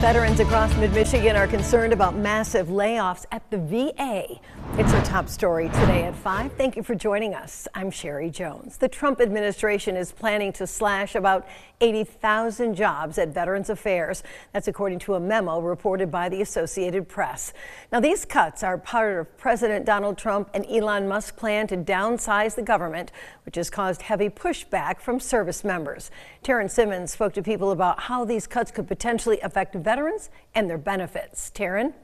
Veterans across mid-Michigan are concerned about massive layoffs at the VA. It's our top story today at 5. Thank you for joining us. I'm Sherry Jones. The Trump administration is planning to slash about 80,000 jobs at Veterans Affairs. That's according to a memo reported by the Associated Press. Now, these cuts are part of President Donald Trump and Elon Musk's plan to downsize the government, which has caused heavy pushback from service members. Taryn Simmons spoke to people about how these cuts could potentially affect veterans and their benefits. Taryn?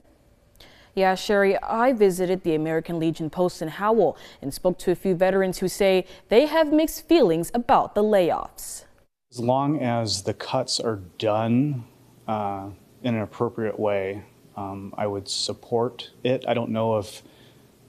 Yeah, Sherry, I visited the American Legion post in Howell and spoke to a few veterans who say they have mixed feelings about the layoffs. As long as the cuts are done in an appropriate way, I would support it. I don't know if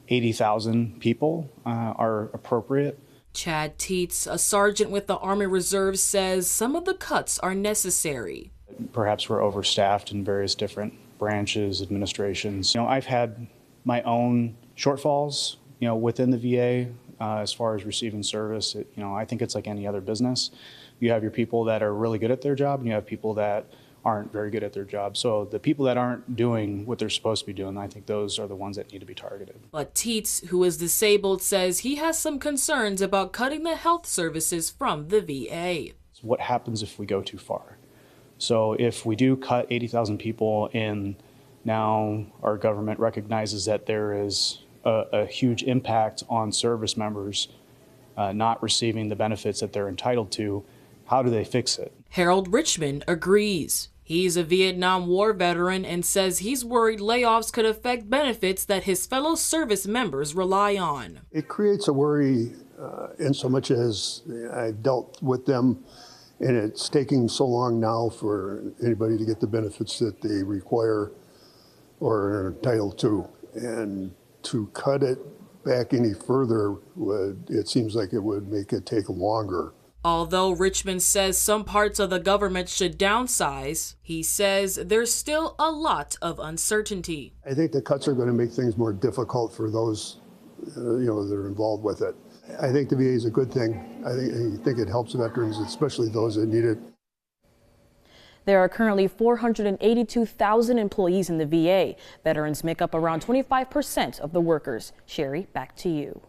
80,000 people are appropriate. Chad Teets, a sergeant with the Army Reserve, says some of the cuts are necessary. Perhaps we're overstaffed in various different branches, administrations. I've had my own shortfalls, within the VA as far as receiving service. I think it's like any other business. You have your people that are really good at their job, and you have people that aren't very good at their job. So the people that aren't doing what they're supposed to be doing, I think those are the ones that need to be targeted. But Teets, who is disabled, says he has some concerns about cutting the health services from the VA. What happens if we go too far? So if we do cut 80,000 people and now our government recognizes that there is a huge impact on service members not receiving the benefits that they're entitled to, how do they fix it? Harold Richmond agrees. He's a Vietnam War veteran and says he's worried layoffs could affect benefits that his fellow service members rely on. It creates a worry in so much as I've dealt with them. And it's taking so long now for anybody to get the benefits that they require or are entitled to. And to cut it back any further, it seems like it would make it take longer. Although Richmond says some parts of the government should downsize, he says there's still a lot of uncertainty. I think the cuts are going to make things more difficult for those that are involved with it. I think the VA is a good thing. I think it helps veterans, especially those that need it. There are currently 482,000 employees in the VA. Veterans make up around 25% of the workers. Sherry, back to you.